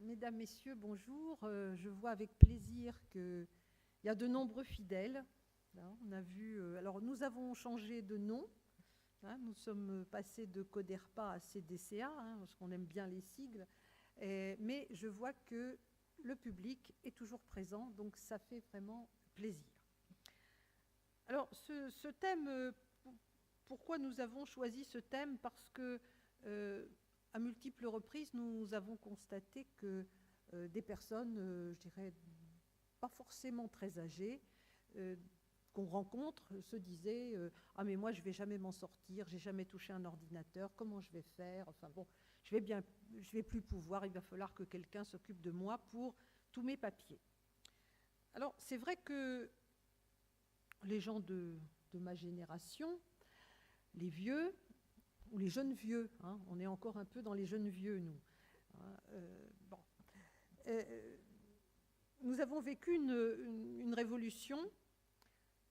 Mesdames, Messieurs, bonjour. Je vois avec plaisir qu'il y a de nombreux fidèles. Là, on a vu, alors nous avons changé de nom. Nous sommes passés de Coderpa à CDCA, parce qu'on aime bien les sigles. Mais je vois que le public est toujours présent, donc ça fait vraiment plaisir. Alors, ce thème, pourquoi nous avons choisi ce thème? Parce que à multiples reprises, nous avons constaté que des personnes, je dirais, pas forcément très âgées, qu'on rencontre, se disaient ah mais moi je vais jamais m'en sortir, j'ai jamais touché un ordinateur, comment je vais faire? Enfin bon, je vais plus pouvoir, il va falloir que quelqu'un s'occupe de moi pour tous mes papiers. Alors c'est vrai que les gens de ma génération, les vieux, ou les jeunes vieux, on est encore un peu dans les jeunes vieux, nous. Nous avons vécu une révolution.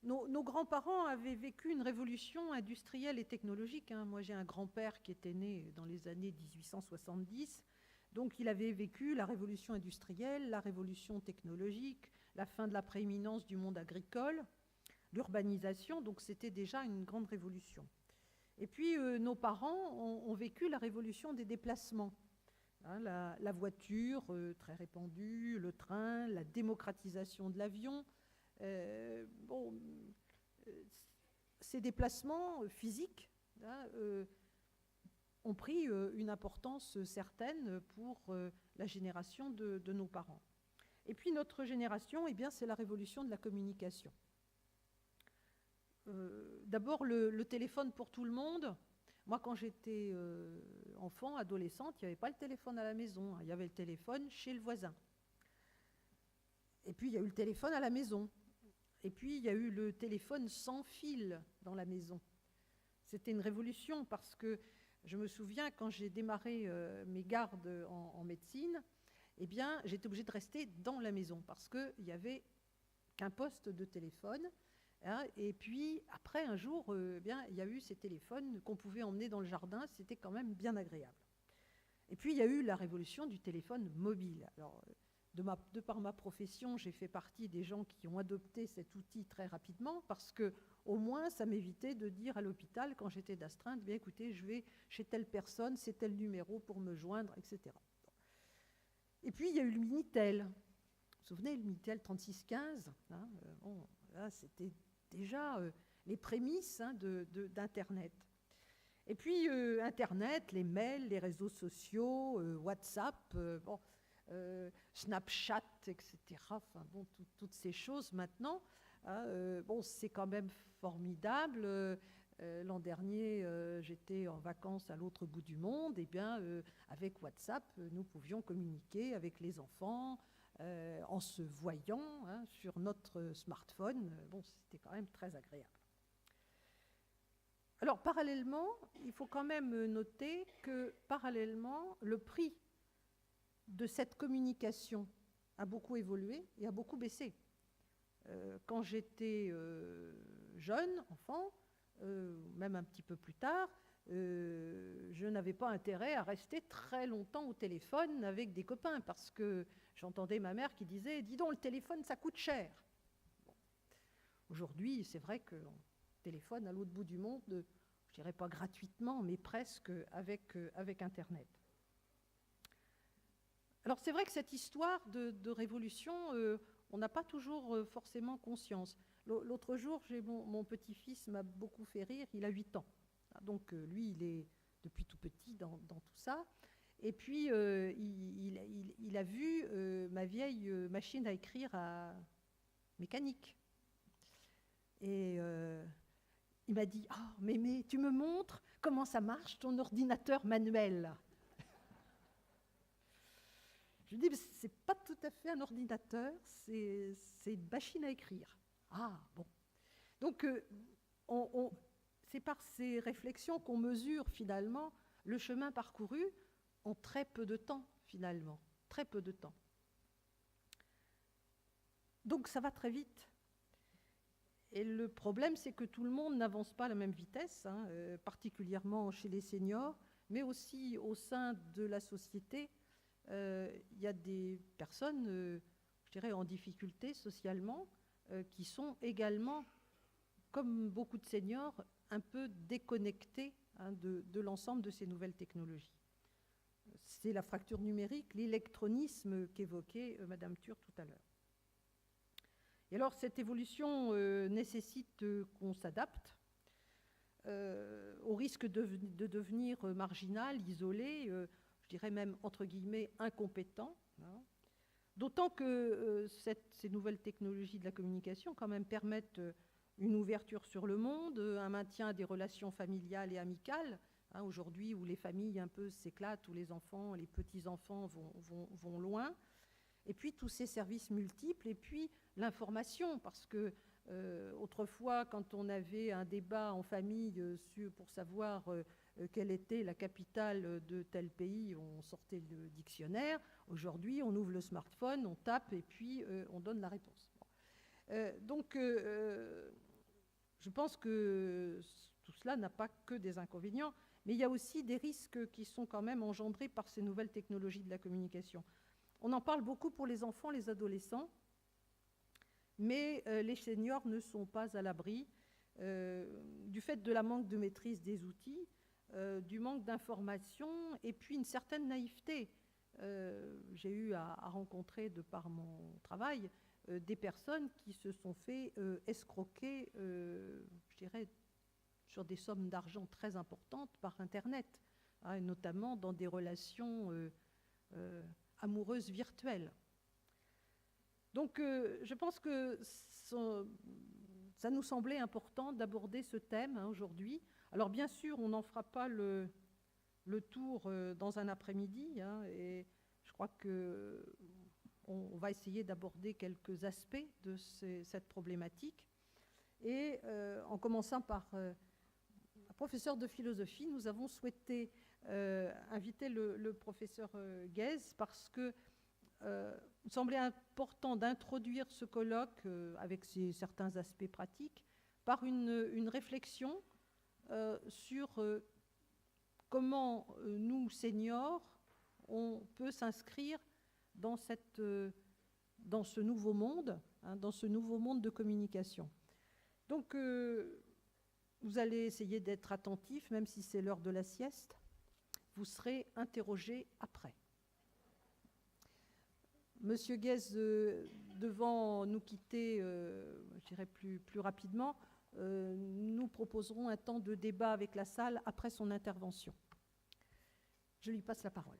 Nos grands-parents avaient vécu une révolution industrielle et technologique. Moi, j'ai un grand-père qui était né dans les années 1870. Donc, il avait vécu la révolution industrielle, la révolution technologique, la fin de la prééminence du monde agricole, l'urbanisation. Donc, c'était déjà une grande révolution. Et puis, nos parents ont vécu la révolution des déplacements. La voiture, très répandue, le train, la démocratisation de l'avion. Ces déplacements physiques ont pris une importance certaine pour la génération de nos parents. Et puis, notre génération, eh bien, c'est la révolution de la communication. D'abord, le téléphone pour tout le monde. Moi, quand j'étais enfant, adolescente, il n'y avait pas le téléphone à la maison. Il y avait le téléphone chez le voisin. Et puis, il y a eu le téléphone à la maison. Et puis, il y a eu le téléphone sans fil dans la maison. C'était une révolution parce que je me souviens, quand j'ai démarré mes gardes en médecine, eh bien, j'étais obligée de rester dans la maison parce qu'il n'y avait qu'un poste de téléphone. Et puis, après, un jour, bien, il y a eu ces téléphones qu'on pouvait emmener dans le jardin. C'était quand même bien agréable. Et puis, il y a eu la révolution du téléphone mobile. Alors, de par ma profession, j'ai fait partie des gens qui ont adopté cet outil très rapidement parce que, au moins, ça m'évitait de dire à l'hôpital, quand j'étais d'astreinte, bien écoutez, je vais chez telle personne, c'est tel numéro pour me joindre, etc. Et puis, il y a eu le Minitel. Vous vous souvenez, le Minitel 3615, là, c'était déjà les prémices d'Internet. Et puis, Internet, les mails, les réseaux sociaux, WhatsApp, Snapchat, etc. Enfin, bon, toutes ces choses maintenant, c'est quand même formidable. L'an dernier, j'étais en vacances à l'autre bout du monde. Et bien, avec WhatsApp, nous pouvions communiquer avec les enfants, en se voyant sur notre smartphone. C'était quand même très agréable. Alors, parallèlement, il faut quand même noter que, parallèlement, le prix de cette communication a beaucoup évolué et a beaucoup baissé. Quand j'étais jeune, enfant, même un petit peu plus tard, je n'avais pas intérêt à rester très longtemps au téléphone avec des copains parce que j'entendais ma mère qui disait « Dis donc, le téléphone, ça coûte cher ». Aujourd'hui, c'est vrai qu'on téléphone à l'autre bout du monde, je ne dirais pas gratuitement, mais presque avec Internet. Alors, c'est vrai que cette histoire de révolution, on n'a pas toujours forcément conscience. L'autre jour, mon petit-fils m'a beaucoup fait rire, il a 8 ans. Donc, lui, il est depuis tout petit dans tout ça. Et puis, il a vu ma vieille machine à écrire mécanique. Et il m'a dit « Ah, Mémé, tu me montres comment ça marche, ton ordinateur manuel ?» Je lui dis « C'est pas tout à fait un ordinateur, c'est une machine à écrire. » Ah, bon. Donc, c'est par ces réflexions qu'on mesure finalement le chemin parcouru en très peu de temps, finalement. Très peu de temps. Donc, ça va très vite. Et le problème, c'est que tout le monde n'avance pas à la même vitesse, particulièrement chez les seniors, mais aussi au sein de la société. il y a des personnes, je dirais, en difficulté socialement, qui sont également, comme beaucoup de seniors, un peu déconnectés de l'ensemble de ces nouvelles technologies. C'est la fracture numérique, l'électronisme qu'évoquait Madame Thur tout à l'heure. Et alors, cette évolution nécessite qu'on s'adapte au risque de devenir marginal, isolé, je dirais même, entre guillemets, incompétent. Hein. D'autant que ces nouvelles technologies de la communication, quand même, permettent une ouverture sur le monde, un maintien des relations familiales et amicales, hein, aujourd'hui où les familles un peu s'éclatent, où les enfants, les petits-enfants vont loin, et puis tous ces services multiples, et puis l'information, parce que autrefois, quand on avait un débat en famille pour savoir quelle était la capitale de tel pays, on sortait le dictionnaire. Aujourd'hui, on ouvre le smartphone, on tape, et puis on donne la réponse. Donc, je pense que tout cela n'a pas que des inconvénients, mais il y a aussi des risques qui sont quand même engendrés par ces nouvelles technologies de la communication. On en parle beaucoup pour les enfants, les adolescents, mais les seniors ne sont pas à l'abri du fait de la manque de maîtrise des outils, du manque d'information et puis une certaine naïveté. J'ai eu à rencontrer, de par mon travail, des personnes qui se sont fait escroquer, je dirais, sur des sommes d'argent très importantes par Internet, hein, et notamment dans des relations amoureuses virtuelles. Donc, je pense que ça nous semblait important d'aborder ce thème aujourd'hui. Alors, bien sûr, on n'en fera pas le tour dans un après-midi, hein, et je crois qu'on va essayer d'aborder quelques aspects de cette problématique. Et en commençant par un professeur de philosophie, nous avons souhaité inviter le professeur Guèze parce que il semblait important d'introduire ce colloque avec certains aspects pratiques par une réflexion sur comment nous, seniors, on peut s'inscrire dans ce nouveau monde, hein, dans ce nouveau monde de communication. Donc, vous allez essayer d'être attentifs, même si c'est l'heure de la sieste. Vous serez interrogés après. Monsieur Guèze, devant nous quitter, je dirais plus rapidement, nous proposerons un temps de débat avec la salle après son intervention. Je lui passe la parole.